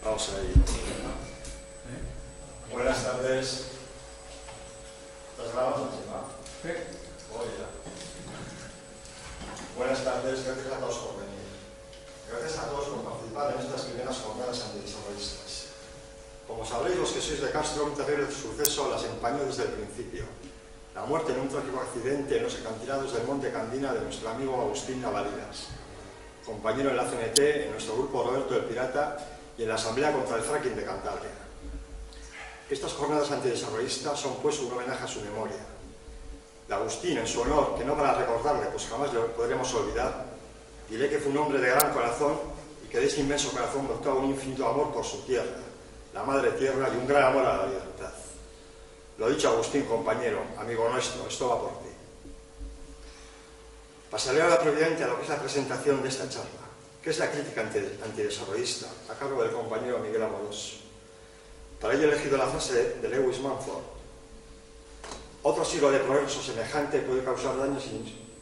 Vamos a ir. Buenas tardes. ¿Estás grabando? Sí. Buenas tardes, gracias a todos por venir. Gracias a todos por participar en estas primeras jornadas antidesarrollistas. Como sabréis, los que sois de Castro, un terrible suceso las empañó desde el principio. La muerte en un trágico accidente en los acantilados del Monte Candina de nuestro amigo Agustín Navalidas, compañero en la CNT, en nuestro grupo Roberto el Pirata y en la Asamblea contra el Fracking de Cantabria. Estas jornadas antidesarrollistas son pues un homenaje a su memoria. De Agustín, en su honor, que no para recordarle, pues jamás lo podremos olvidar, diré que fue un hombre de gran corazón y que de ese inmenso corazón brotaba un infinito amor por su tierra, la madre tierra, y un gran amor a la libertad. Lo dicho, Agustín, compañero, amigo nuestro, esto va por ti. Pasaré ahora previamente a lo que es la presentación de esta charla, que es la crítica antidesarrollista, a cargo del compañero Miguel Amorós. Para ello he elegido la frase de Lewis Mumford: otro siglo de progreso semejante puede causar daños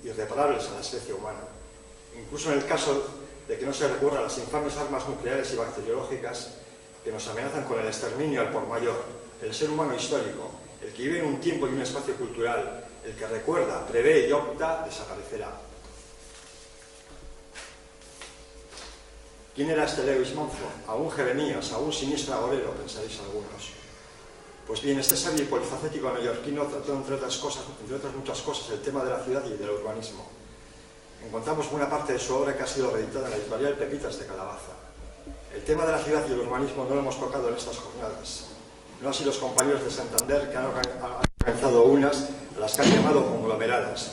irreparables a la especie humana, incluso en el caso de que no se recurra a las infames armas nucleares y bacteriológicas que nos amenazan con el exterminio al por mayor. El ser humano histórico, el que vive en un tiempo y un espacio cultural, el que recuerda, prevé y opta, desaparecerá. ¿Quién era este Lewis Mumford? Aún Jeremías, aún siniestro agorero, pensaréis algunos. Pues bien, este sabio y polifacético neoyorquino trató, entre otras muchas cosas, el tema de la ciudad y del urbanismo. Encontramos buena parte de su obra que ha sido reeditada en la editorial Pepitas de Calabaza. El tema de la ciudad y el urbanismo no lo hemos tocado en estas jornadas. No así los compañeros de Santander, que han organizado unas a las que han llamado conglomeradas.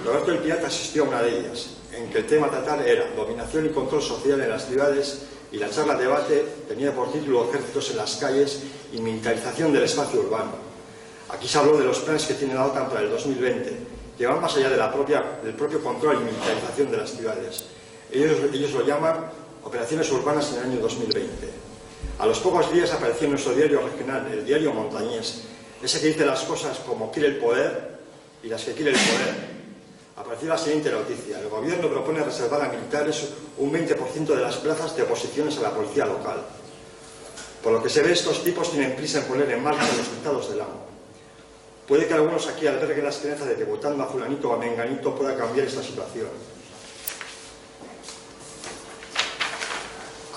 Roberto el Pirata asistió a una de ellas, en que el tema a tratar era dominación y control social en las ciudades, y la charla debate tenía por título Ejércitos en las calles y militarización del espacio urbano. Aquí se habló de los planes que tiene la OTAN para el 2020, que van más allá de del propio control y militarización de las ciudades. Ellos lo llaman operaciones urbanas en el año 2020. A los pocos días apareció en nuestro diario regional, el diario montañés, ese que dice las cosas como quiere el poder y las que quiere el poder. Apareció la siguiente noticia: el gobierno propone reservar a militares un 20% de las plazas de oposiciones a la policía local. Por lo que se ve, estos tipos tienen prisa en poner en marcha los dictados del amo. Puede que algunos aquí alberguen la esperanza de que votando a fulanito o a menganito pueda cambiar esta situación.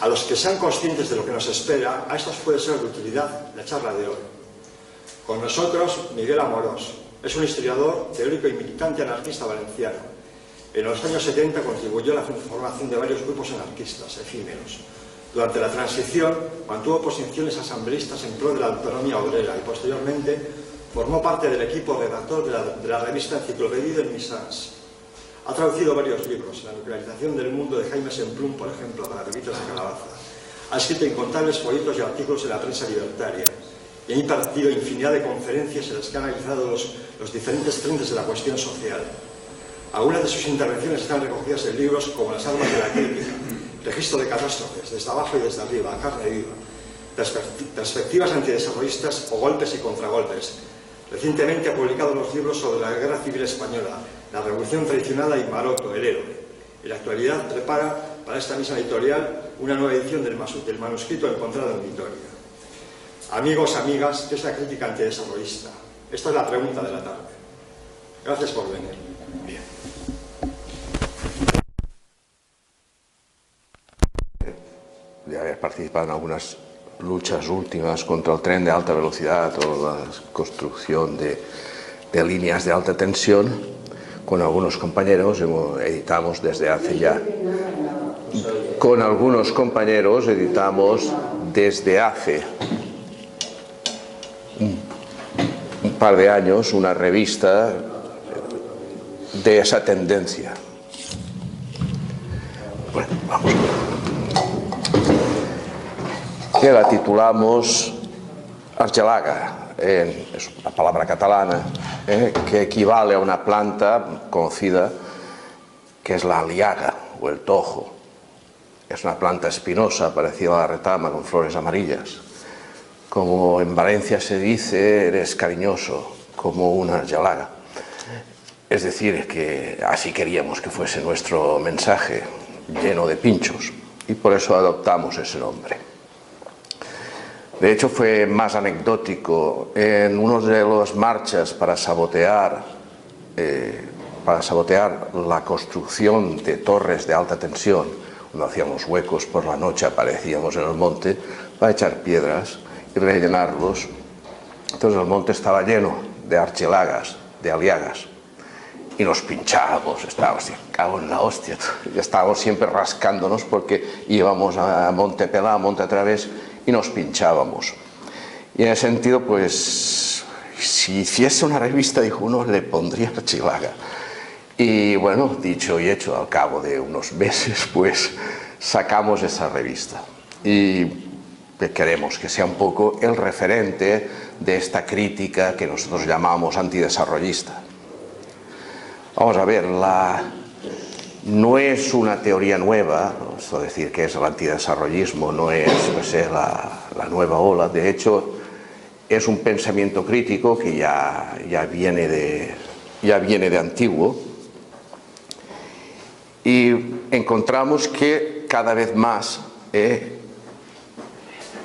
A los que sean conscientes de lo que nos espera, a estos puede ser de utilidad la charla de hoy. Con nosotros, Miguel Amorós. Es un historiador, teórico y militante anarquista valenciano. En los años 70 contribuyó a la formación de varios grupos anarquistas efímeros. Durante la transición mantuvo posiciones asambleístas en pro de la autonomía obrera y posteriormente formó parte del equipo redactor de la revista Enciclopedia del Misans. Ha traducido varios libros: La nuclearización del mundo de Jaime Semplún, por ejemplo, para Pepitas de Calabaza. Ha escrito incontables folletos y artículos en la prensa libertaria y ha impartido infinidad de conferencias en las que ha analizado los diferentes frentes de la cuestión social. Algunas de sus intervenciones están recogidas en libros como Las armas de la crítica, Registro de catástrofes, Desde abajo y desde arriba, Carne viva, Perspectivas antidesarrollistas o Golpes y contragolpes. Recientemente ha publicado los libros sobre la Guerra Civil Española, La Revolución Traicionada y Maroto, el héroe. En la actualidad prepara para esta misma editorial una nueva edición del manuscrito encontrado en Vitoria. Amigos, amigas, ¿qué es la crítica antidesarrollista? Esta es la pregunta de la tarde. Gracias por venir. Bien. De haber participado en algunas luchas últimas contra el tren de alta velocidad o la construcción de líneas de alta tensión, con algunos compañeros editamos desde hace ya. Con algunos compañeros editamos desde hace un par de años una revista de esa tendencia. Bueno, vamos a ver. Que la titulamos Argelaga, es una palabra catalana que equivale a una planta conocida que es la aliaga o el tojo. Es una planta espinosa parecida a la retama con flores amarillas. Como en Valencia se dice, eres cariñoso como una argelaga. Es decir, que así queríamos que fuese nuestro mensaje, lleno de pinchos, y por eso adoptamos ese nombre. De hecho, fue más anecdótico. En una de las marchas para sabotear la construcción de torres de alta tensión, cuando hacíamos huecos por la noche, aparecíamos en el monte para echar piedras y rellenarlos. Entonces el monte estaba lleno de archelagas, de aliagas, y nos pinchábamos, estábamos, cago en la hostia, y estábamos siempre rascándonos porque íbamos a monte pelado, a monte a través, y nos pinchábamos. Y en ese sentido, pues, si hiciese una revista, dijo uno, le pondría archilaga. Y bueno, dicho y hecho, al cabo de unos meses, pues, sacamos esa revista. Y queremos que sea un poco el referente de esta crítica que nosotros llamamos antidesarrollista. Vamos a ver, no es una teoría nueva, esto decir que es el antidesarrollismo no es la nueva ola, de hecho es un pensamiento crítico que ya viene de antiguo, y encontramos que cada vez más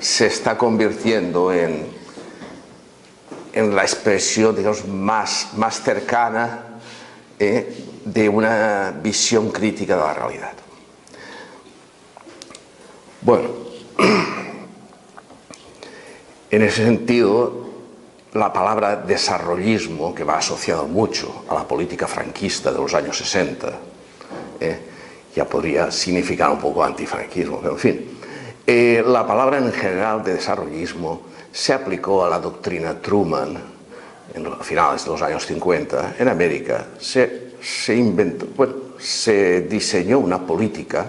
se está convirtiendo en la expresión, digamos, más cercana de una visión crítica de la realidad. Bueno, en ese sentido, la palabra desarrollismo, que va asociado mucho a la política franquista de los años 60, ya podría significar un poco antifranquismo, pero en fin, la palabra en general de desarrollismo se aplicó a la doctrina Truman a finales de los años 50 en América. Se diseñó una política,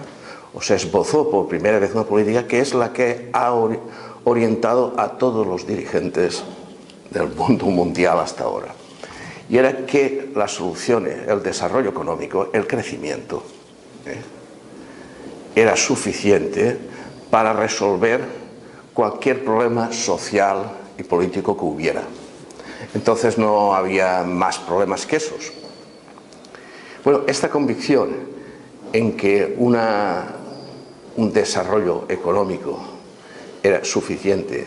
o se esbozó por primera vez una política que es la que ha orientado a todos los dirigentes del mundo mundial hasta ahora. Y era que las soluciones, el desarrollo económico, el crecimiento, era suficiente para resolver cualquier problema social y político que hubiera. Entonces no había más problemas que esos. Bueno, esta convicción en que un desarrollo económico era suficiente,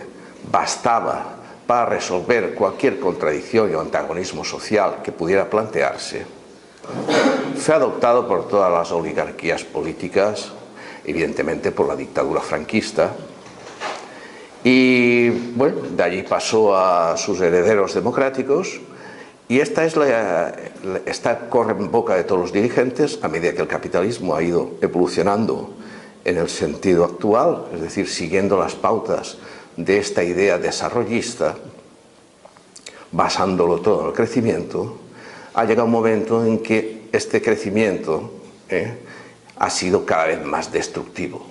bastaba para resolver cualquier contradicción o antagonismo social que pudiera plantearse, fue adoptado por todas las oligarquías políticas, evidentemente por la dictadura franquista, y bueno, de allí pasó a sus herederos democráticos, y esta corre en boca de todos los dirigentes a medida que el capitalismo ha ido evolucionando en el sentido actual, es decir, siguiendo las pautas de esta idea desarrollista, basándolo todo en el crecimiento. Ha llegado un momento en que este crecimiento ha sido cada vez más destructivo.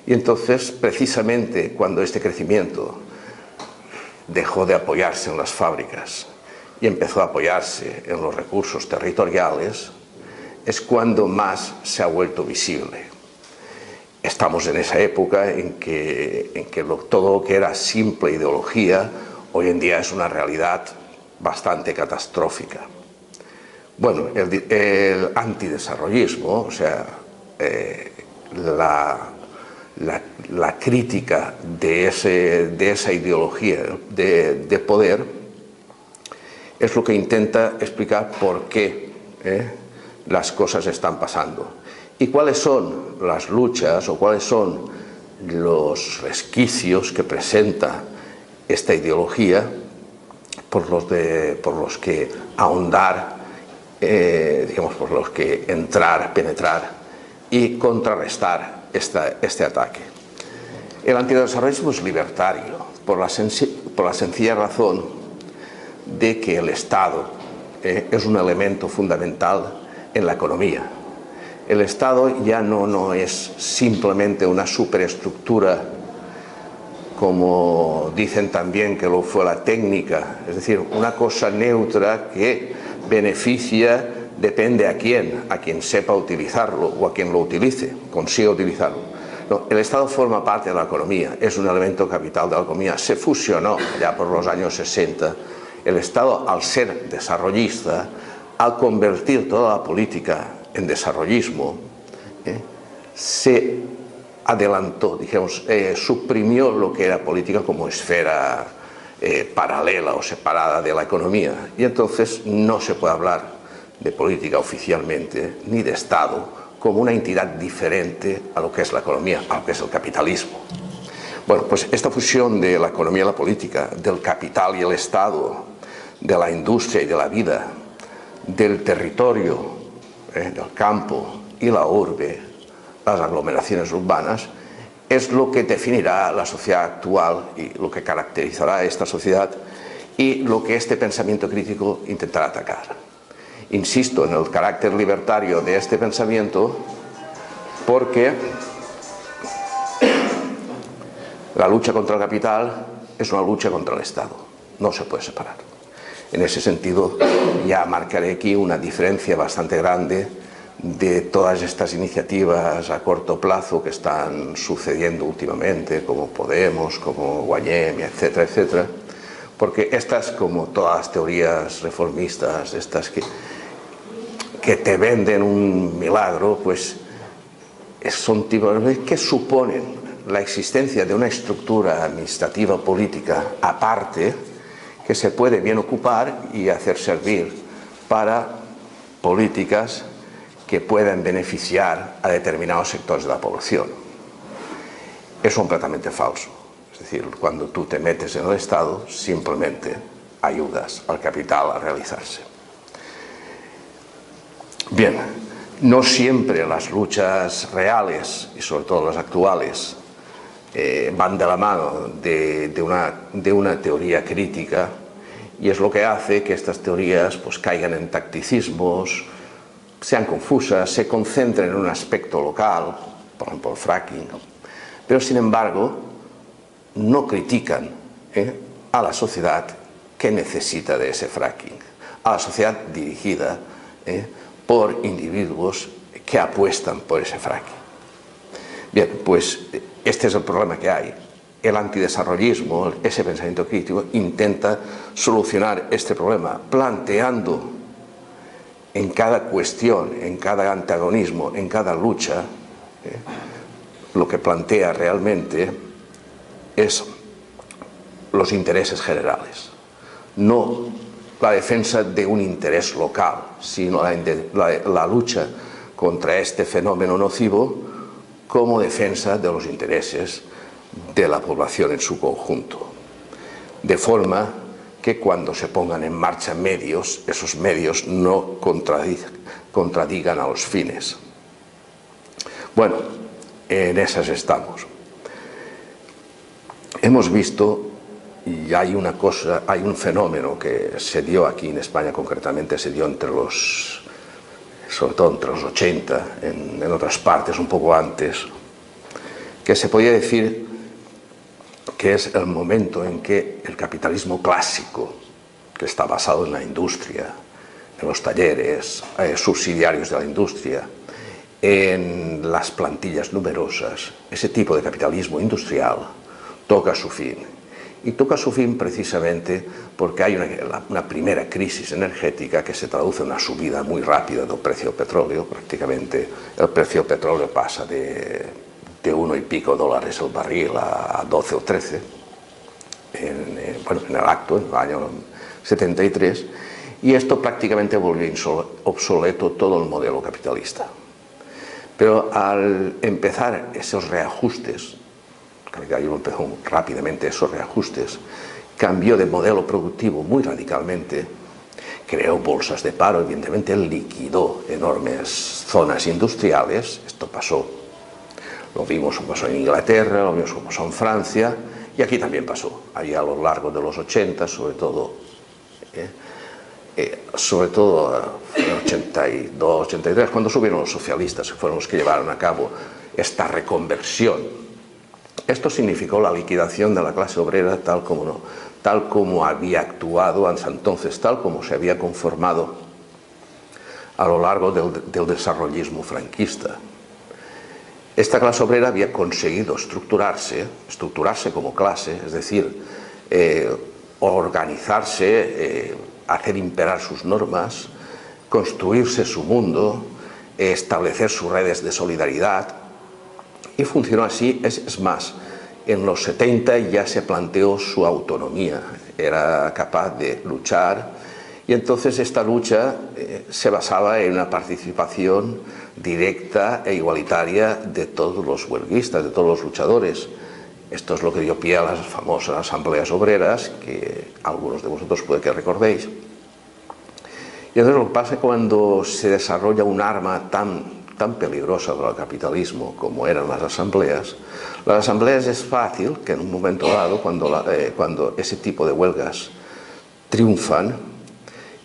Y entonces, precisamente cuando este crecimiento dejó de apoyarse en las fábricas y empezó a apoyarse en los recursos territoriales, es cuando más se ha vuelto visible. Estamos en esa época en que todo lo que era simple ideología hoy en día es una realidad bastante catastrófica. Bueno, el antidesarrollismo, o sea, la crítica de esa ideología de poder es lo que intenta explicar por qué las cosas están pasando y cuáles son las luchas o cuáles son los resquicios que presenta esta ideología por los que ahondar, digamos, por los que entrar, penetrar y contrarrestar este ataque. El antidesarrollismo es libertario por la sencilla razón de que el Estado es un elemento fundamental en la economía. El Estado ya no es simplemente una superestructura, como dicen también que lo fue la técnica, es decir, una cosa neutra que beneficia, depende a quien sepa utilizarlo o a quien lo utilice, consiga utilizarlo. No, el Estado forma parte de la economía, es un elemento capital de la economía, se fusionó ya por los años 60. El Estado, al ser desarrollista, al convertir toda la política en desarrollismo, se adelantó, digamos, suprimió lo que era política como esfera paralela o separada de la economía, y entonces no se puede hablar de política oficialmente ni de Estado como una entidad diferente a lo que es la economía, a lo que es el capitalismo. Bueno, pues esta fusión de la economía y la política, del capital y el Estado, de la industria y de la vida, del territorio, del campo y la urbe, las aglomeraciones urbanas, es lo que definirá la sociedad actual y lo que caracterizará a esta sociedad y lo que este pensamiento crítico intentará atacar. Insisto en el carácter libertario de este pensamiento porque la lucha contra el capital es una lucha contra el Estado, no se puede separar. En ese sentido, ya marcaré aquí una diferencia bastante grande de todas estas iniciativas a corto plazo que están sucediendo últimamente, como Podemos, como Guanyem, etcétera, etcétera, porque estas, como todas las teorías reformistas, estas que te venden un milagro, pues son tipos que suponen la existencia de una estructura administrativa política aparte que se puede bien ocupar y hacer servir para políticas que puedan beneficiar a determinados sectores de la población. Es completamente falso. Es decir, cuando tú te metes en el Estado, simplemente ayudas al capital a realizarse. Bien, no siempre las luchas reales, y sobre todo las actuales, van de la mano de una teoría crítica, y es lo que hace que estas teorías pues caigan en tacticismos, sean confusas, se concentren en un aspecto local, por ejemplo el fracking, pero sin embargo no critican a la sociedad que necesita de ese fracking, a la sociedad dirigida por individuos que apuestan por ese fracking. Bien, pues este es el problema que hay. El antidesarrollismo, ese pensamiento crítico, intenta solucionar este problema planteando en cada cuestión, en cada antagonismo, en cada lucha, lo que plantea realmente es los intereses generales, no la defensa de un interés local, sino la lucha contra este fenómeno nocivo como defensa de los intereses de la población en su conjunto, de forma que cuando se pongan en marcha medios, esos medios no contradigan a los fines. Bueno, en esas estamos. Hemos visto, y hay una cosa, hay un fenómeno que se dio aquí en España concretamente, se dio sobre todo entre los 80, en otras partes un poco antes, que se podía decir que es el momento en que el capitalismo clásico, que está basado en la industria, en los talleres subsidiarios de la industria, en las plantillas numerosas, ese tipo de capitalismo industrial toca su fin. Y toca su fin precisamente porque hay una primera crisis energética que se traduce en una subida muy rápida del precio del petróleo. Prácticamente el precio del petróleo pasa de $1 y pico el barril a 12 o 13 en el acto, en el año 73, y esto prácticamente volvió obsoleto todo el modelo capitalista. Pero al empezar esos reajustes, el capitalismo empezó rápidamente esos reajustes, cambió de modelo productivo muy radicalmente, creó bolsas de paro, evidentemente liquidó enormes zonas industriales. Esto pasó, lo vimos como pasó en Inglaterra, lo vimos como pasó en Francia, y aquí también pasó, allí a lo largo de los 80, sobre todo en el 82, 83, cuando subieron los socialistas, que fueron los que llevaron a cabo esta reconversión. Esto significó la liquidación de la clase obrera tal como había actuado hasta entonces, tal como se había conformado a lo largo del desarrollismo franquista. Esta clase obrera había conseguido estructurarse como clase, es decir, organizarse, hacer imperar sus normas, construirse su mundo, establecer sus redes de solidaridad, Y funcionó así, es más, en los 70 ya se planteó su autonomía, era capaz de luchar, y entonces esta lucha se basaba en una participación directa e igualitaria de todos los huelguistas, de todos los luchadores. Esto es lo que dio pie a las famosas asambleas obreras, que algunos de vosotros puede que recordéis. Y entonces lo que pasa es que cuando se desarrolla un arma tan peligrosa para el capitalismo como eran las asambleas es fácil que en un momento dado, cuando ese tipo de huelgas triunfan,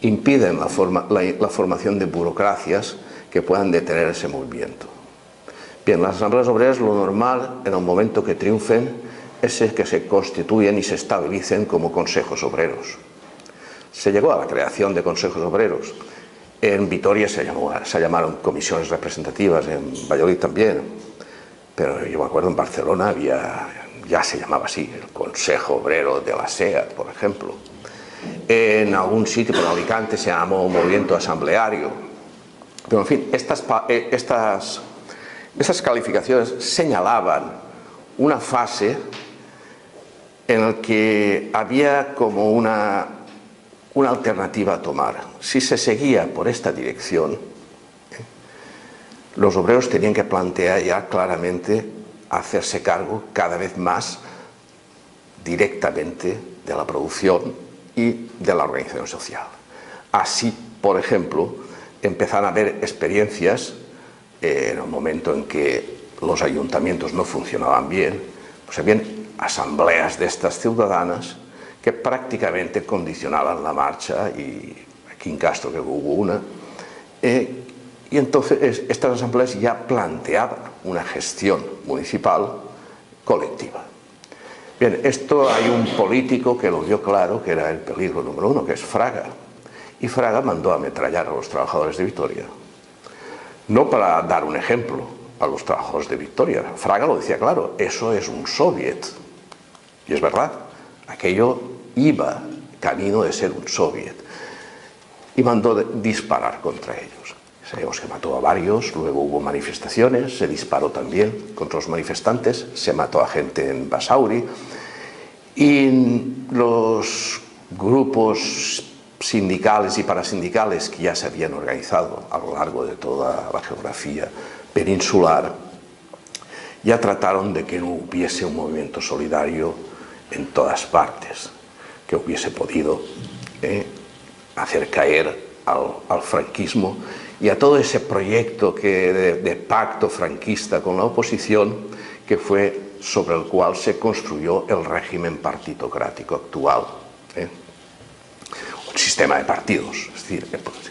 impiden la formación de burocracias que puedan detener ese movimiento. Bien, las asambleas obreras, lo normal en el momento que triunfen es que se constituyen y se estabilicen como consejos obreros. Se llegó a la creación de consejos obreros. En Vitoria se llamaron comisiones representativas, en Valladolid también, pero yo me acuerdo en Barcelona ya se llamaba así, el Consejo Obrero de la SEAT, por ejemplo. En algún sitio, por Alicante, se llamó movimiento asambleario. Pero en fin, estas calificaciones señalaban una fase en la que había como una alternativa a tomar. Si se seguía por esta dirección, los obreros tenían que plantear ya claramente hacerse cargo cada vez más directamente de la producción y de la organización social. Así, por ejemplo, empezaron a haber experiencias en el momento en que los ayuntamientos no funcionaban bien, pues habían asambleas de estas ciudadanas que prácticamente condicionaban la marcha, y aquí en Castro que hubo una, y entonces estas asambleas ya planteaban una gestión municipal colectiva. Bien, esto hay un político que lo vio claro, que era el peligro número uno, que es Fraga, y Fraga mandó a ametrallar a los trabajadores de Vitoria. No para dar un ejemplo a los trabajadores de Vitoria, Fraga lo decía claro, eso es un soviet, y es verdad, aquello iba camino de ser un soviet, y mandó disparar contra ellos. Sabemos que mató a varios, luego hubo manifestaciones, se disparó también contra los manifestantes, se mató a gente en Basauri, y los grupos sindicales y parasindicales que ya se habían organizado a lo largo de toda la geografía peninsular ya trataron de que no hubiese un movimiento solidario en todas partes, que hubiese podido hacer caer al franquismo y a todo ese proyecto de pacto franquista con la oposición, que fue sobre el cual se construyó el régimen partitocrático actual. Un sistema de partidos, es decir,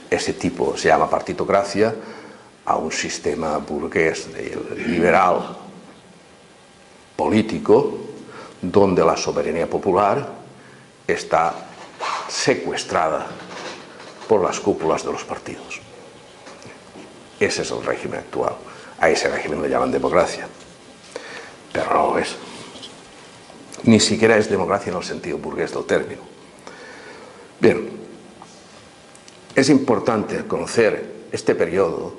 ese tipo se llama partitocracia a un sistema burgués liberal político donde la soberanía popular está secuestrada por las cúpulas de los partidos. Ese es el régimen actual. A ese régimen le llaman democracia, pero no lo es. Ni siquiera es democracia en el sentido burgués del término. Bien, es importante conocer este periodo,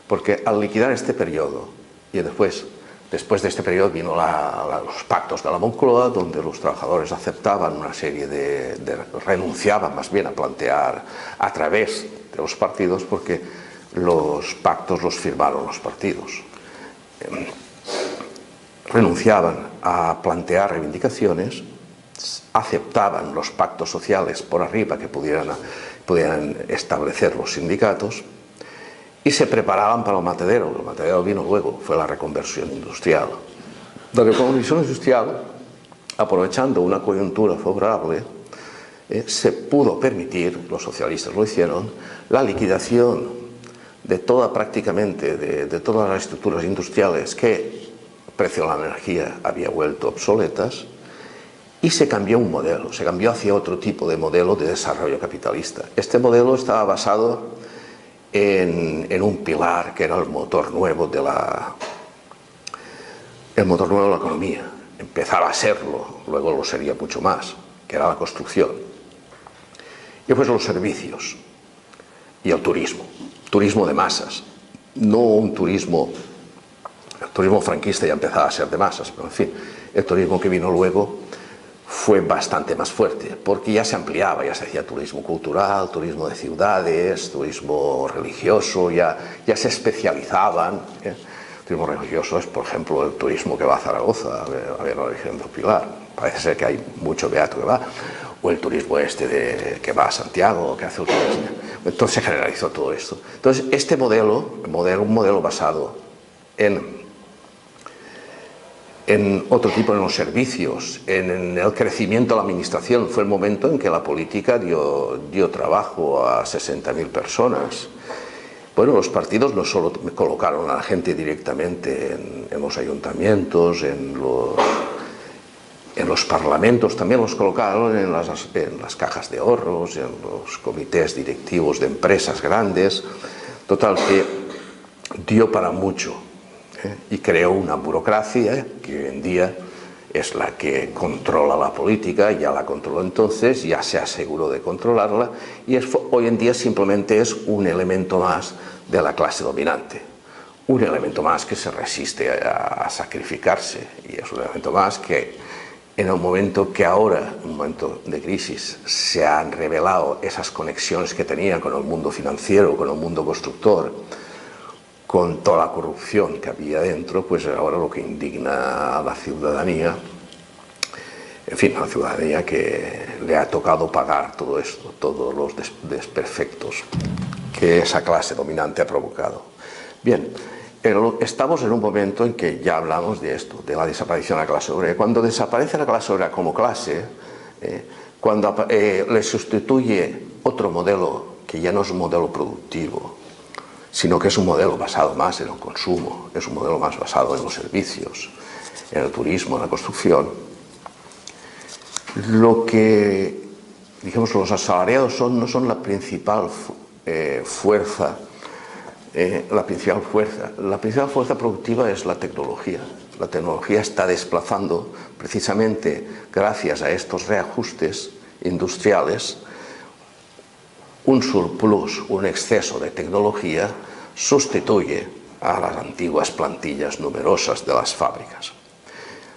porque al liquidar este periodo, y después de este periodo vino los pactos de la Moncloa, donde los trabajadores aceptaban una serie renunciaban más bien a plantear a través de los partidos, porque los pactos los firmaron los partidos. Renunciaban a plantear reivindicaciones, aceptaban los pactos sociales por arriba que pudieran establecer los sindicatos, y se preparaban para el matadero. El matadero vino luego, fue la reconversión industrial. La reconversión industrial, aprovechando una coyuntura favorable, se pudo permitir, los socialistas lo hicieron, la liquidación de prácticamente de todas las estructuras industriales que el precio de la energía había vuelto obsoletas, y se cambió un modelo, se cambió hacia otro tipo de modelo de desarrollo capitalista. Este modelo estaba basado en un pilar que era el motor nuevo de la economía. Empezaba a serlo, luego lo sería mucho más, que era la construcción. Y después los servicios y el turismo de masas, no un turismo turismo franquista ya empezaba a ser de masas, pero en fin, el turismo que vino luego fue bastante más fuerte, porque ya se ampliaba, ya se hacía turismo cultural, turismo de ciudades, turismo religioso, ya se especializaban. Turismo religioso es, por ejemplo, el turismo que va a Zaragoza a ver la Virgen del Pilar. Parece ser que hay mucho beato que va. O el turismo que va a Santiago, que hace el turismo. Entonces se generalizó todo esto. Entonces este modelo, un modelo basado en otro tipo de los servicios, en el crecimiento de la administración, fue el momento en que la política dio trabajo a 60.000 personas. Bueno, los partidos no solo colocaron a la gente directamente en los ayuntamientos, en los parlamentos, también los colocaron en las cajas de ahorros, en los comités directivos de empresas grandes. Total, que dio para mucho, y creó una burocracia que hoy en día es la que controla la política, ya la controló entonces, ya se aseguró de controlarla, y hoy en día simplemente es un elemento más de la clase dominante, un elemento más que se resiste a sacrificarse, y es un elemento más que en el momento que ahora, en un momento de crisis, se han revelado esas conexiones que tenían con el mundo financiero, con el mundo constructor, con toda la corrupción que había dentro, pues ahora lo que indigna a la ciudadanía, en fin, a la ciudadanía que le ha tocado pagar todo esto, todos los desperfectos que esa clase dominante ha provocado. Bien, estamos en un momento en que ya hablamos de esto, de la desaparición de la clase obrera. Cuando desaparece la clase obrera como clase, cuando le sustituye otro modelo que ya no es un modelo productivo, sino que es un modelo basado más en el consumo, es un modelo más basado en los servicios, en el turismo, en la construcción. Lo que, digamos, los asalariados no son la principal fuerza. La principal fuerza productiva es la tecnología. La tecnología está desplazando, precisamente gracias a estos reajustes industriales, un surplus, un exceso de tecnología sustituye a las antiguas plantillas numerosas de las fábricas.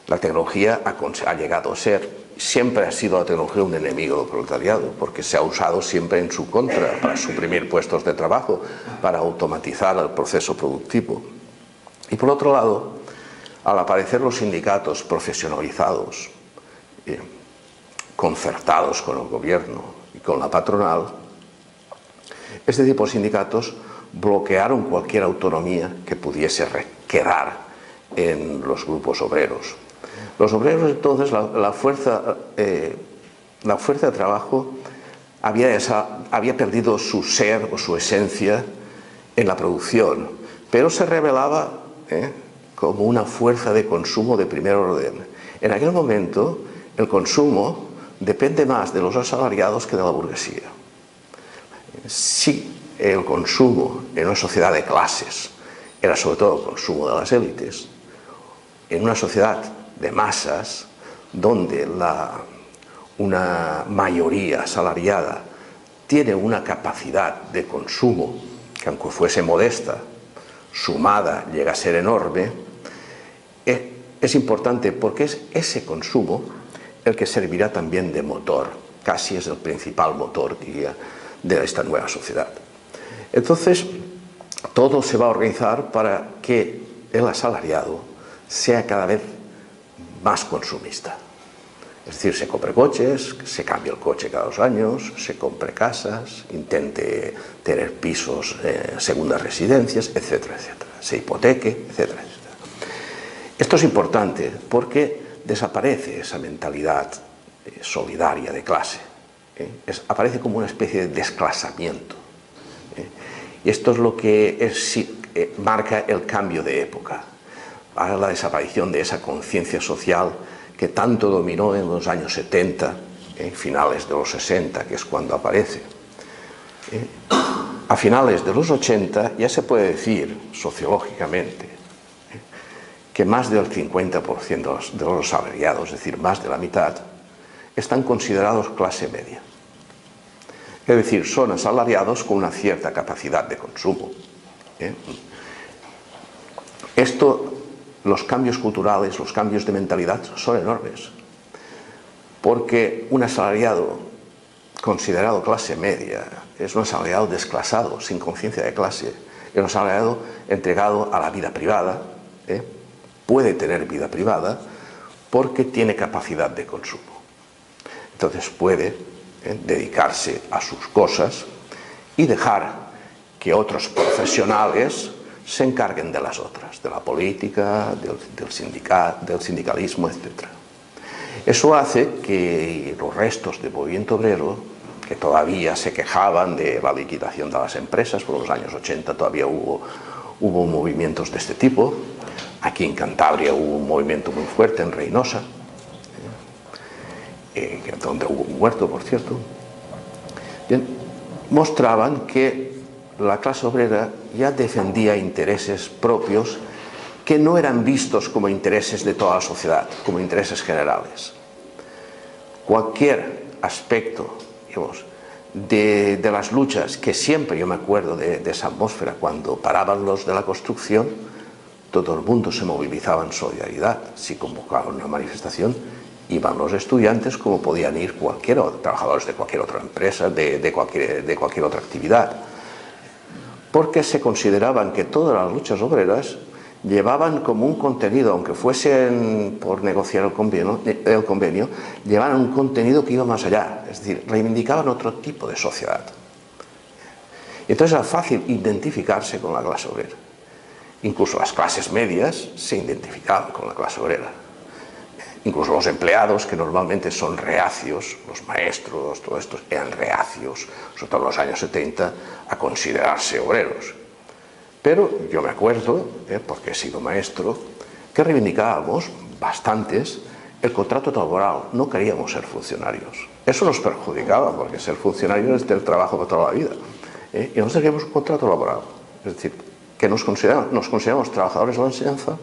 La tecnología ha llegado a ser, siempre ha sido la tecnología un enemigo del proletariado, porque se ha usado siempre en su contra, para suprimir puestos de trabajo, para automatizar el proceso productivo. Y por otro lado, al aparecer los sindicatos profesionalizados, concertados con el gobierno y con la patronal, este tipo de sindicatos bloquearon cualquier autonomía que pudiese quedar en los grupos obreros. Los obreros, entonces, la fuerza de trabajo había perdido su ser o su esencia en la producción, pero se revelaba como una fuerza de consumo de primer orden. En aquel momento, el consumo depende más de los asalariados que de la burguesía. Si el consumo en una sociedad de clases era sobre todo el consumo de las élites, en una sociedad de masas, donde una mayoría asalariada tiene una capacidad de consumo que, aunque fuese modesta, sumada llega a ser enorme, es importante porque es ese consumo el que servirá también de motor, casi es el principal motor, diría, de esta nueva sociedad. Entonces, todo se va a organizar para que el asalariado sea cada vez más consumista. Es decir, se compre coches, se cambie el coche cada 2 años, se compre casas, intente tener pisos, segundas residencias, etcétera, etcétera. Se hipoteque, etcétera, etcétera. Esto es importante porque desaparece esa mentalidad solidaria de clase. Aparece como una especie de desclasamiento. Y esto es lo que marca el cambio de época. Ahora la desaparición de esa conciencia social que tanto dominó en los años 70, finales de los 60, que es cuando aparece. A finales de los 80 ya se puede decir, sociológicamente, que más del 50% de los asalariados, es decir, más de la mitad, están considerados clase media. Es decir, son asalariados con una cierta capacidad de consumo. Esto los cambios culturales, los cambios de mentalidad son enormes. Porque un asalariado considerado clase media es un asalariado desclasado, sin conciencia de clase, es un asalariado entregado a la vida privada, puede tener vida privada porque tiene capacidad de consumo. Entonces puede dedicarse a sus cosas y dejar que otros profesionales se encarguen de las otras, de la política, del sindicalismo, etc. Eso hace que los restos del movimiento obrero, que todavía se quejaban de la liquidación de las empresas, por los años 80 todavía hubo movimientos de este tipo. Aquí en Cantabria hubo un movimiento muy fuerte en Reynosa, donde hubo un muerto, por cierto. Bien, mostraban que la clase obrera ya defendía intereses propios que no eran vistos como intereses de toda la sociedad, como intereses generales. Cualquier aspecto, digamos, de las luchas, que siempre yo me acuerdo de esa atmósfera, cuando paraban los de la construcción, todo el mundo se movilizaba en solidaridad. Si convocaban una manifestación, iban los estudiantes como podían ir trabajadores de cualquier otra empresa, de cualquier otra actividad. Porque se consideraban que todas las luchas obreras llevaban como un contenido, aunque fuesen por negociar el convenio, llevaban un contenido que iba más allá, es decir, reivindicaban otro tipo de sociedad. Y entonces era fácil identificarse con la clase obrera. Incluso las clases medias se identificaban con la clase obrera. Incluso los empleados, que normalmente son reacios, los maestros, todos estos eran reacios, sobre todo en los años 70, a considerarse obreros. Pero yo me acuerdo, porque he sido maestro, que reivindicábamos bastantes el contrato laboral. No queríamos ser funcionarios. Eso nos perjudicaba, porque ser funcionario es del trabajo de toda la vida. Y nosotros queríamos un contrato laboral. Es decir, que nos consideramos trabajadores de la enseñanza,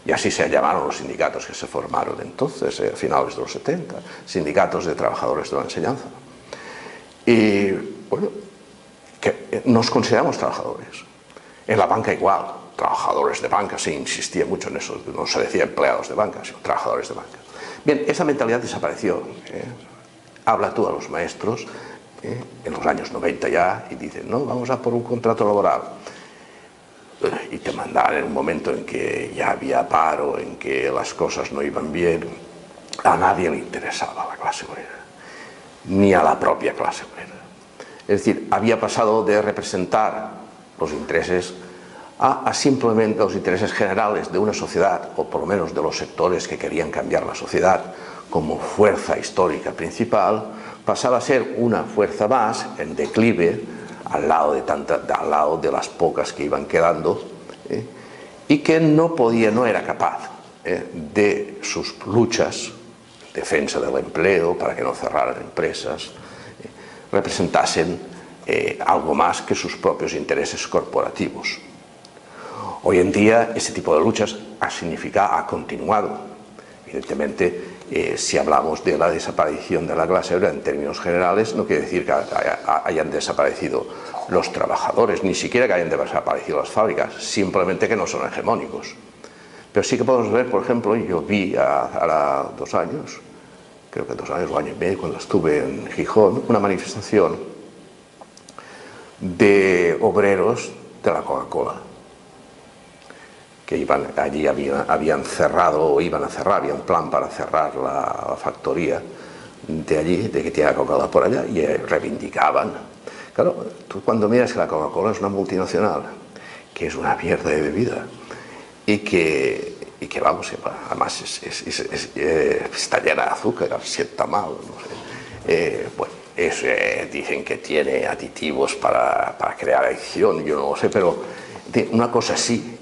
y así se llamaron los sindicatos que se formaron entonces, a finales de los 70, sindicatos de trabajadores de la enseñanza. Y bueno, que nos consideramos trabajadores. En la banca igual, trabajadores de banca, se insistía mucho en eso, no se decía empleados de banca, sino trabajadores de banca. Bien, esa mentalidad desapareció. Habla tú a los maestros en los años 90 ya y dicen, no, vamos a por un contrato laboral. Y te mandaban en un momento en que ya había paro, en que las cosas no iban bien. A nadie le interesaba la clase obrera, ni a la propia clase obrera. Es decir, había pasado de representar los intereses a simplemente los intereses generales de una sociedad, o por lo menos de los sectores que querían cambiar la sociedad como fuerza histórica principal, pasaba a ser una fuerza más en declive, al lado de las pocas que iban quedando, y que no era capaz de sus luchas, defensa del empleo, para que no cerraran empresas, representasen algo más que sus propios intereses corporativos. Hoy en día ese tipo de luchas ha continuado. Evidentemente, si hablamos de la desaparición de la clase obrera en términos generales, no quiere decir que hayan desaparecido los trabajadores, ni siquiera que hayan desaparecido las fábricas, simplemente que no son hegemónicos. Pero sí que podemos ver, por ejemplo, yo vi ahora 2 años, creo que 2 años o año y medio, cuando estuve en Gijón, una manifestación de obreros de la Coca-Cola, que allí habían cerrado o iban a cerrar, había un plan para cerrar la factoría de allí, de que tiene la Coca-Cola por allá, y reivindicaban. Claro, tú cuando miras que la Coca-Cola es una multinacional, que es una mierda de bebida, y que vamos, además está llena de azúcar, sienta mal, no sé. Bueno, dicen que tiene aditivos para crear adicción, yo no lo sé, pero una cosa así,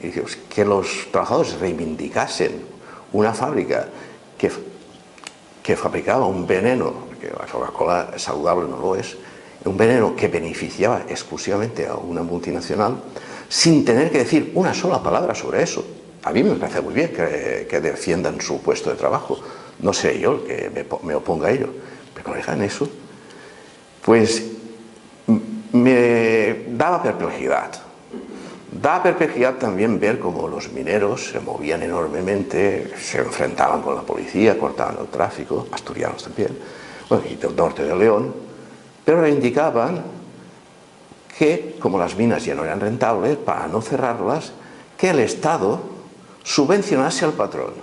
que los trabajadores reivindicasen una fábrica que fabricaba un veneno, que la Coca-Cola saludable no lo es, un veneno que beneficiaba exclusivamente a una multinacional, sin tener que decir una sola palabra sobre eso. A mí me parece muy bien que defiendan su puesto de trabajo, no sé yo el que me oponga a ello, pero cuando dejan eso, pues me daba perplejidad Da perplejidad también ver cómo los mineros se movían enormemente, se enfrentaban con la policía, cortaban el tráfico, asturianos también, bueno, y del norte de León, pero reivindicaban que, como las minas ya no eran rentables, para no cerrarlas, que el Estado subvencionase al patrón.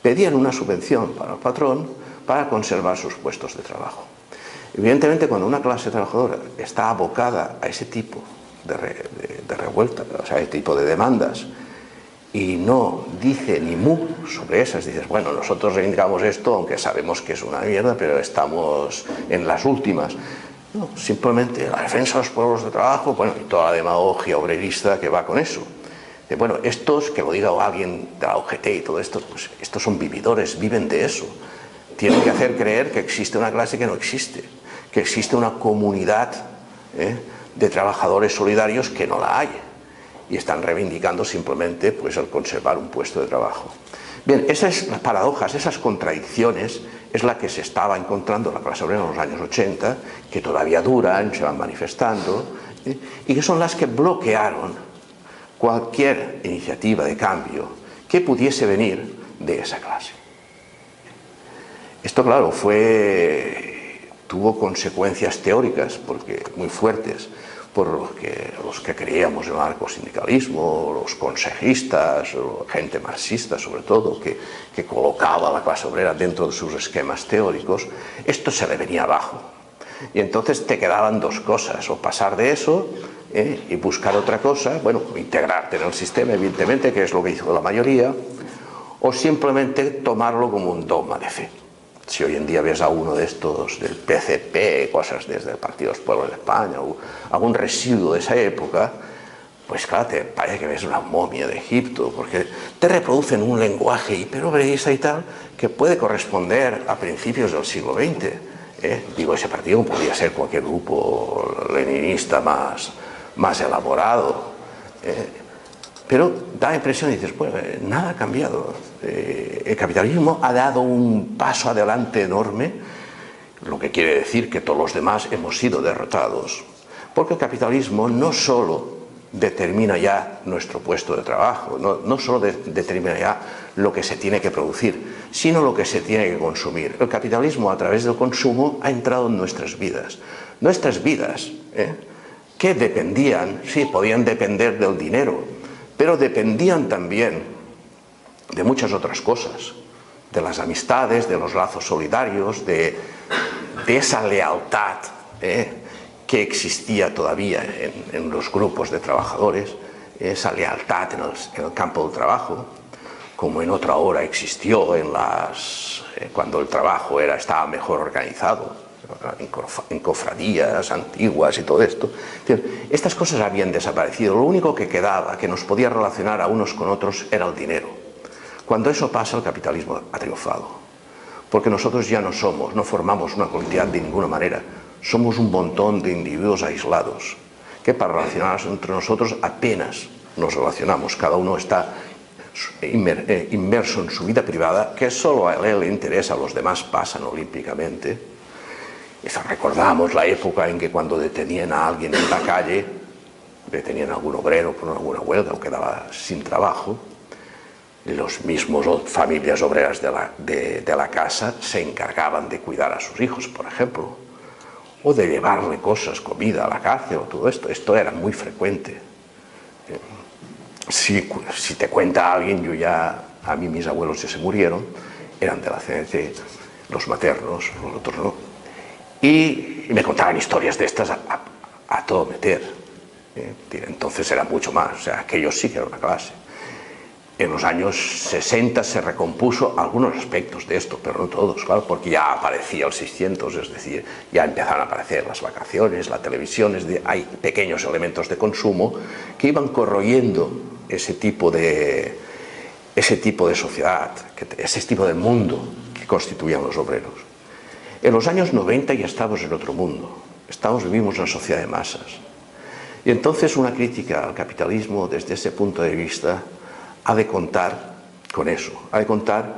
Pedían una subvención para el patrón para conservar sus puestos de trabajo. Evidentemente, cuando una clase trabajadora está abocada a ese tipo de revuelta, o sea, ese tipo de demandas, y no dice ni mu sobre esas, dices, bueno, nosotros reivindicamos esto, aunque sabemos que es una mierda, pero estamos en las últimas. No, simplemente la defensa de los pueblos de trabajo, bueno, y toda la demagogia obrerista que va con eso. Bueno, estos, que lo diga alguien de la UGT y todo esto, pues estos son vividores, viven de eso. Tienen que hacer creer que existe una clase que no existe, que existe una comunidad de trabajadores solidarios que no la hay. Y están reivindicando simplemente pues, el conservar un puesto de trabajo. Bien, esas paradojas, esas contradicciones, es la que se estaba encontrando la clase obrera en los años 80, que todavía duran, se van manifestando, y que son las que bloquearon cualquier iniciativa de cambio que pudiese venir de esa clase. Esto, claro, tuvo consecuencias teóricas muy fuertes, por los que creíamos en el anarcosindicalismo, los consejistas, gente marxista sobre todo, que colocaba a la clase obrera dentro de sus esquemas teóricos. Esto se le venía abajo. Y entonces te quedaban dos cosas, o pasar de eso y buscar otra cosa, bueno, integrarte en el sistema, evidentemente, que es lo que hizo la mayoría, o simplemente tomarlo como un dogma de fe. Si hoy en día ves a uno de estos del PCP, cosas desde el Partido de los Pueblos de España, o algún residuo de esa época, pues claro, te parece que ves una momia de Egipto, porque te reproducen un lenguaje hiperobrerista y tal, que puede corresponder a principios del siglo XX. Digo, ese partido podría ser cualquier grupo leninista más elaborado. Pero da la impresión, dices, bueno, nada ha cambiado. El capitalismo ha dado un paso adelante enorme, lo que quiere decir que todos los demás hemos sido derrotados. Porque el capitalismo no solo determina ya nuestro puesto de trabajo, no solo determina ya lo que se tiene que producir, sino lo que se tiene que consumir. El capitalismo, a través del consumo, ha entrado en nuestras vidas. Nuestras vidas, que dependían, sí, podían depender del dinero, pero dependían también de muchas otras cosas, de las amistades, de los lazos solidarios, de esa lealtad que existía todavía en los grupos de trabajadores, esa lealtad en el campo del trabajo, como en otra hora existió cuando el trabajo estaba mejor organizado, en cofradías antiguas y todo esto. Estas cosas habían desaparecido. Lo único que quedaba, que nos podía relacionar a unos con otros, era el dinero. Cuando eso pasa, el capitalismo ha triunfado. Porque nosotros ya no formamos una colectividad de ninguna manera. Somos un montón de individuos aislados, que para relacionarnos entre nosotros apenas nos relacionamos. Cada uno está inmerso en su vida privada, que solo a él le interesa, a los demás pasan olímpicamente. Recordamos la época en que cuando detenían a alguien en la calle, detenían a algún obrero por alguna huelga o quedaba sin trabajo, los mismos familias obreras de la casa se encargaban de cuidar a sus hijos, por ejemplo, o de llevarle cosas, comida a la cárcel o todo esto. Esto era muy frecuente. Si te cuenta alguien, a mí mis abuelos ya se murieron, eran de la CNT, los maternos, los otros no. Y me contaban historias de estas a todo meter. Entonces era mucho más, o sea, aquello sí que era una clase. En los años 60 se recompuso algunos aspectos de esto, pero no todos, claro, porque ya aparecía el 600, es decir, ya empezaron a aparecer las vacaciones, la televisión, hay pequeños elementos de consumo que iban corroyendo ese tipo de sociedad, ese tipo de mundo que constituían los obreros. En los años 90 ya estamos en otro mundo, vivimos en una sociedad de masas. Y entonces una crítica al capitalismo desde ese punto de vista ha de contar con eso, ha de contar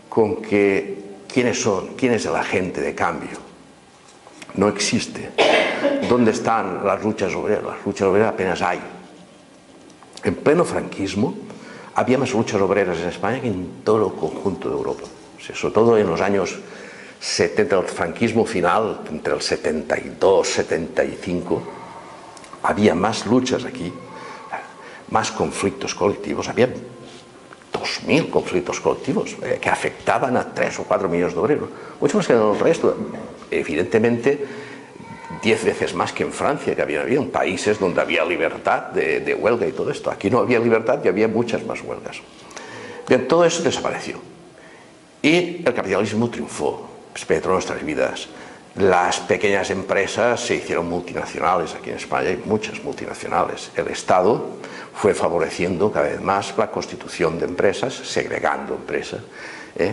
con quién es el agente de cambio. No existe. ¿Dónde están las luchas obreras? Las luchas obreras apenas hay. En pleno franquismo había más luchas obreras en España que en todo el conjunto de Europa. O sea, sobre todo en los años 70, el franquismo final, entre el 72 y 75, había más luchas aquí, más conflictos colectivos, había 2.000 conflictos colectivos que afectaban a 3 o 4 millones de obreros, mucho más que en el resto. Evidentemente, 10 veces más que en Francia, que había países donde había libertad de huelga y todo esto. Aquí no había libertad y había muchas más huelgas. Bien, todo eso desapareció. Y el capitalismo triunfó, penetró nuestras vidas. Las pequeñas empresas se hicieron multinacionales. Aquí en España hay muchas multinacionales. El Estado fue favoreciendo cada vez más la constitución de empresas, segregando empresas,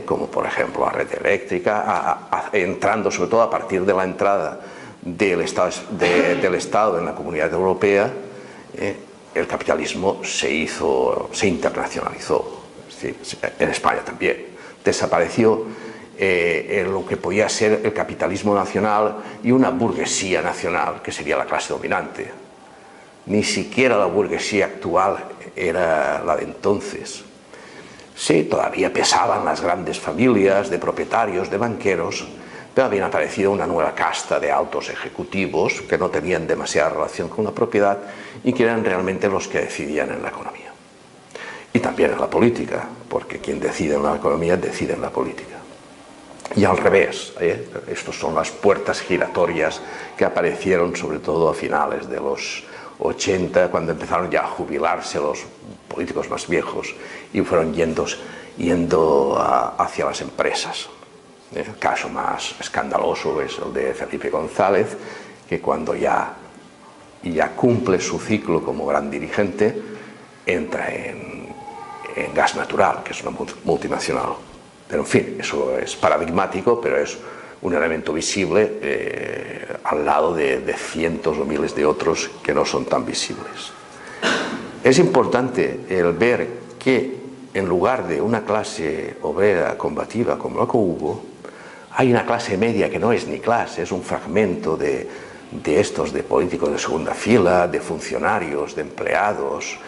como por ejemplo la red eléctrica, entrando sobre todo a partir de la entrada del Estado en la Comunidad Europea. El capitalismo se internacionalizó. Es decir, en España también desapareció lo que podía ser el capitalismo nacional y una burguesía nacional que sería la clase dominante. Ni siquiera la burguesía actual era la de entonces. Sí, todavía pesaban las grandes familias de propietarios, de banqueros, pero habían aparecido una nueva casta de altos ejecutivos que no tenían demasiada relación con la propiedad y que eran realmente los que decidían en la economía. Y también en la política, porque quien decide en la economía decide en la política. Y al revés, estas son las puertas giratorias que aparecieron sobre todo a finales de los 80, cuando empezaron ya a jubilarse los políticos más viejos y fueron yendo hacia las empresas. El caso más escandaloso es el de Felipe González, que cuando ya cumple su ciclo como gran dirigente, entra en gas natural, que es una multinacional. Pero en fin, eso es paradigmático, pero es un elemento visible al lado de cientos o miles de otros que no son tan visibles. Es importante el ver que en lugar de una clase obrera combativa como la que hubo, hay una clase media que no es ni clase, es un fragmento de políticos de segunda fila, de funcionarios, de empleados,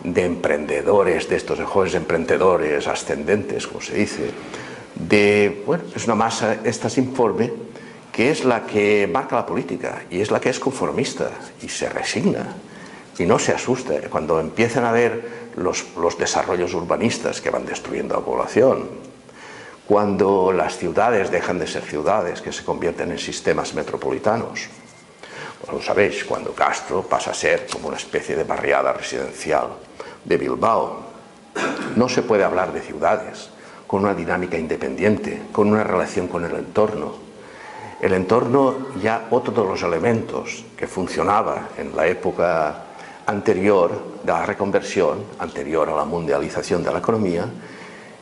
de emprendedores, de estos jóvenes emprendedores ascendentes, como se dice, es una masa, esta sin informe, que es la que marca la política y es la que es conformista y se resigna y no se asusta cuando empiezan a ver los desarrollos urbanistas que van destruyendo a la población, cuando las ciudades dejan de ser ciudades, que se convierten en sistemas metropolitanos. Lo sabéis, cuando Castro pasa a ser como una especie de barriada residencial de Bilbao. No se puede hablar de ciudades con una dinámica independiente, con una relación con el entorno. El entorno, ya otro de los elementos que funcionaba en la época anterior de la reconversión, anterior a la mundialización de la economía,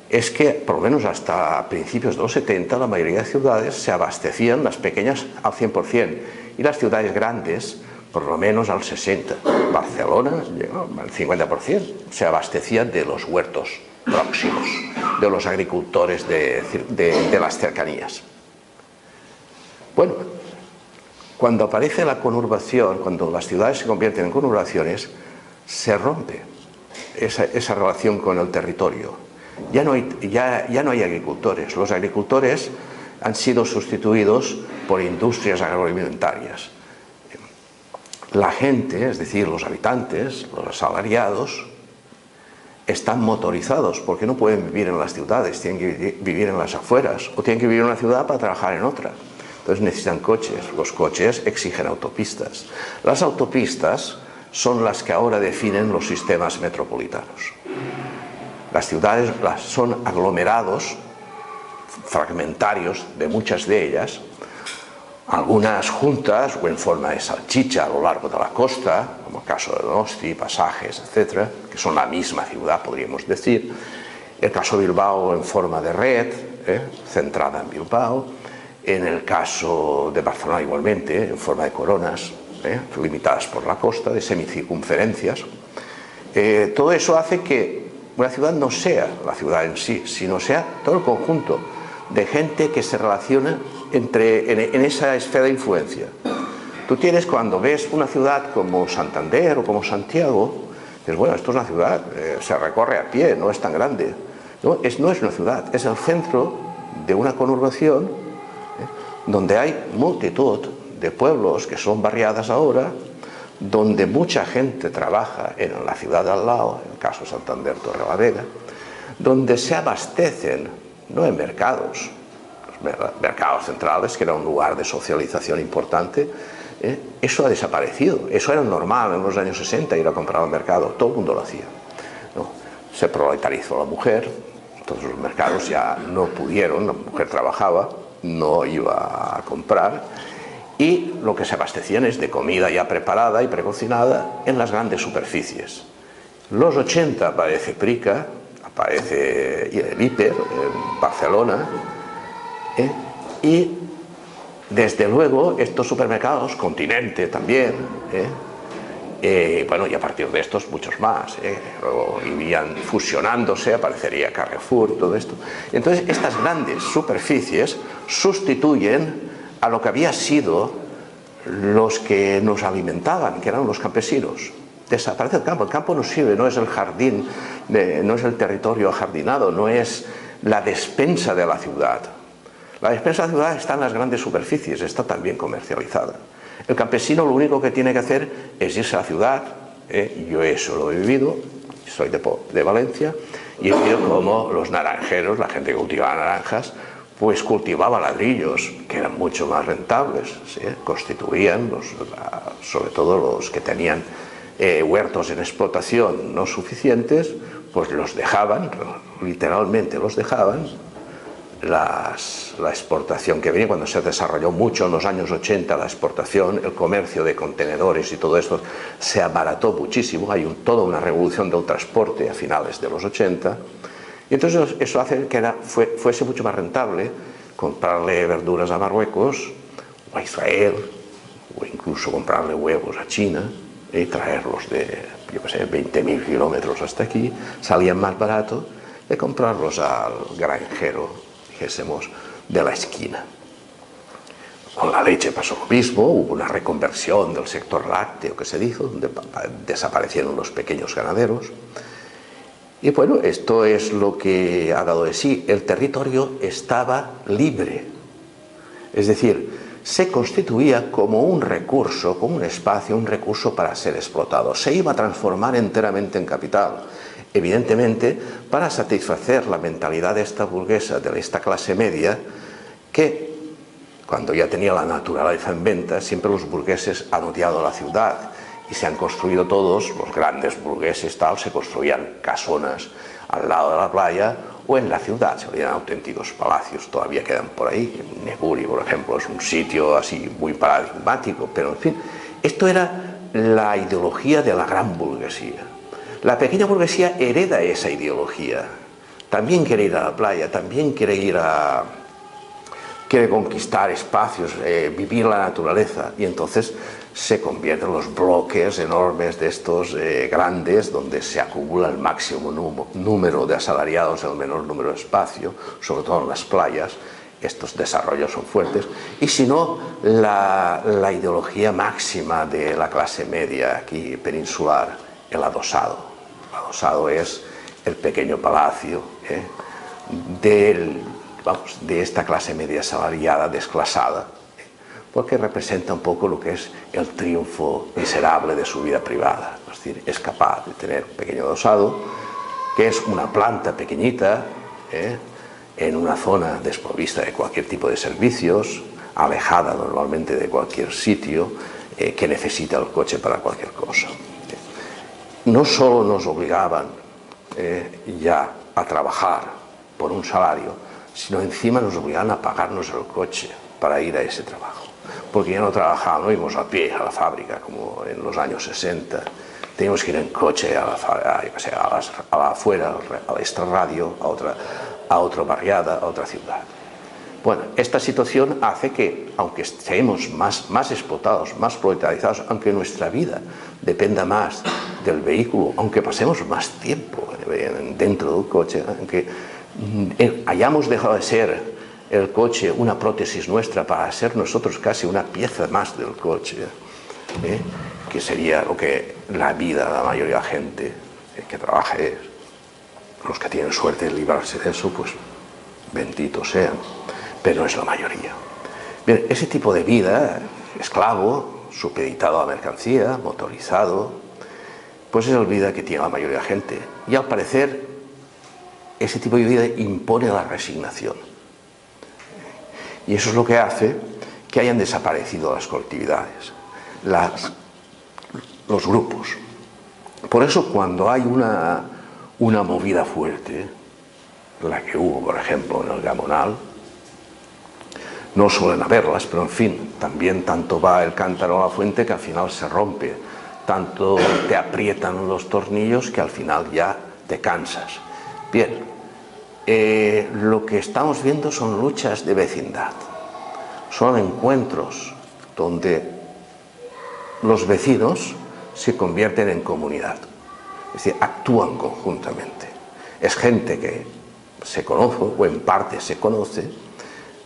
es que, por lo menos hasta principios de los 70, la mayoría de ciudades se abastecían, las pequeñas al 100%, y las ciudades grandes, por lo menos al 60%. Barcelona llegó al 50%, se abastecían de los huertos próximos, de los agricultores de las cercanías. Bueno, cuando aparece la conurbación, cuando las ciudades se convierten en conurbaciones, se rompe esa relación con el territorio. Ya no hay agricultores. Los agricultores han sido sustituidos por industrias agroalimentarias. La gente, es decir, los habitantes, los asalariados, están motorizados porque no pueden vivir en las ciudades, tienen que vivir en las afueras o tienen que vivir en una ciudad para trabajar en otra. Entonces necesitan coches. Los coches exigen autopistas. Las autopistas son las que ahora definen los sistemas metropolitanos. Las ciudades son aglomerados fragmentarios de muchas de ellas, algunas juntas o en forma de salchicha a lo largo de la costa, como el caso de Donosti, Pasajes, etcétera, que son la misma ciudad, podríamos decir. El caso de Bilbao en forma de red, centrada en Bilbao. En el caso de Barcelona igualmente, en forma de coronas, limitadas por la costa, de semicircunferencias. Todo eso hace que una ciudad no sea la ciudad en sí, sino sea todo el conjunto de gente que se relaciona en esa esfera de influencia. Tú tienes, cuando ves una ciudad como Santander o como Santiago, Dices, bueno, esto es una ciudad, se recorre a pie, no es tan grande. No es una ciudad, es el centro de una conurbación donde hay multitud de pueblos que son barriadas ahora, donde mucha gente trabaja en la ciudad de al lado, en el caso de Santander, Torrelavega, donde se abastecen, no en mercados, los mercados centrales, que era un lugar de socialización importante, eso ha desaparecido. Eso era normal en los años 60, ir a comprar al mercado, todo el mundo lo hacía, ¿no? Se proletarizó la mujer, entonces los mercados ya no pudieron, la mujer trabajaba, no iba a comprar, y lo que se abastecían es de comida ya preparada y precocinada en las grandes superficies. Los 80 aparece Prica, aparece el Hiper en Barcelona, y desde luego estos supermercados, Continente también, bueno, y a partir de estos muchos más, luego irían fusionándose, aparecería Carrefour, todo esto. Entonces estas grandes superficies sustituyen a lo que había sido los que nos alimentaban, que eran los campesinos. Desaparece el campo no sirve, no es el jardín, no es el territorio ajardinado, no es la despensa de la ciudad. La despensa de la ciudad está en las grandes superficies, está también comercializada. El campesino lo único que tiene que hacer es irse a la ciudad, yo eso lo he vivido, soy de Valencia, y he visto cómo los naranjeros, la gente que cultivaba naranjas, pues cultivaba ladrillos, que eran mucho más rentables, ¿sí? Constituían, sobre todo los que tenían huertos en explotación no suficientes, pues los dejaban, literalmente los dejaban. La exportación que venía, cuando se desarrolló mucho en los años 80, la exportación, el comercio de contenedores y todo esto se abarató muchísimo, hay toda una revolución del transporte a finales de los 80, y entonces eso hace que fuese mucho más rentable comprarle verduras a Marruecos o a Israel, o incluso comprarle huevos a China y traerlos de, yo qué sé, 20.000 kilómetros hasta aquí, salían más barato que comprarlos al granjero, dijésemos, de la esquina. Con la leche pasó lo mismo, hubo una reconversión del sector lácteo que se hizo, donde desaparecieron los pequeños ganaderos. Y bueno, esto es lo que ha dado de sí. El territorio estaba libre, es decir, se constituía como un recurso, como un espacio, un recurso para ser explotado. Se iba a transformar enteramente en capital, evidentemente para satisfacer la mentalidad de esta burguesa, de esta clase media, que cuando ya tenía la naturaleza en venta, siempre los burgueses han odiado la ciudad y se han construido todos, los grandes burgueses tal, se construían casonas al lado de la playa o en la ciudad, se veían auténticos palacios, todavía quedan por ahí. Neguri, por ejemplo, es un sitio así muy paradigmático, pero en fin, esto era la ideología de la gran burguesía. La pequeña burguesía hereda esa ideología, también quiere ir a la playa, también quiere conquistar espacios, vivir la naturaleza, y entonces se convierten los bloques enormes de estos grandes, donde se acumula el máximo número de asalariados en el menor número de espacio, sobre todo en las playas. Estos desarrollos son fuertes, y si no, la ideología máxima de la clase media aquí peninsular, el adosado. El adosado es el pequeño palacio de esta clase media asalariada, desclasada, porque representa un poco lo que es el triunfo miserable de su vida privada. Es decir, es capaz de tener un pequeño adosado, que es una planta pequeñita, en una zona desprovista de cualquier tipo de servicios, alejada normalmente de cualquier sitio, que necesita el coche para cualquier cosa. No solo nos obligaban ya a trabajar por un salario, sino encima nos obligaban a pagarnos el coche para ir a ese trabajo, porque ya no trabajábamos, no íbamos a pie a la fábrica como en los años 60, teníamos que ir en coche afuera, al extrarradio, a otra barriada, a otra ciudad. Bueno, esta situación hace que, aunque estemos más explotados, más proletarizados, aunque nuestra vida dependa más del vehículo, aunque pasemos más tiempo dentro del coche, aunque hayamos dejado de ser el coche una prótesis nuestra para ser nosotros casi una pieza más del coche, que sería lo que la vida de la mayoría de la gente que trabaja es. Los que tienen suerte de librarse de eso, pues benditos sean, pero no es la mayoría. Bien, ese tipo de vida, esclavo, supeditado a la mercancía, motorizado, pues es la vida que tiene la mayoría de la gente. Y al parecer, ese tipo de vida impone la resignación. Y eso es lo que hace que hayan desaparecido las colectividades, los grupos. Por eso cuando hay una movida fuerte, la que hubo, por ejemplo, en el Gamonal, no suelen haberlas, pero en fin, también tanto va el cántaro a la fuente que al final se rompe, tanto te aprietan los tornillos que al final ya te cansas. Bien, lo que estamos viendo son luchas de vecindad, son encuentros donde los vecinos se convierten en comunidad, es decir, actúan conjuntamente. Es gente que se conoce, o en parte se conoce,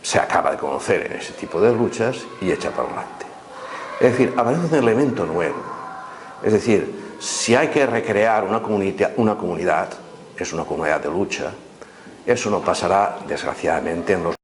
se acaba de conocer en ese tipo de luchas y echa para adelante. Es decir, aparece un elemento nuevo. Es decir, si hay que recrear una comunidad, es una comunidad de lucha, eso no pasará, desgraciadamente, en los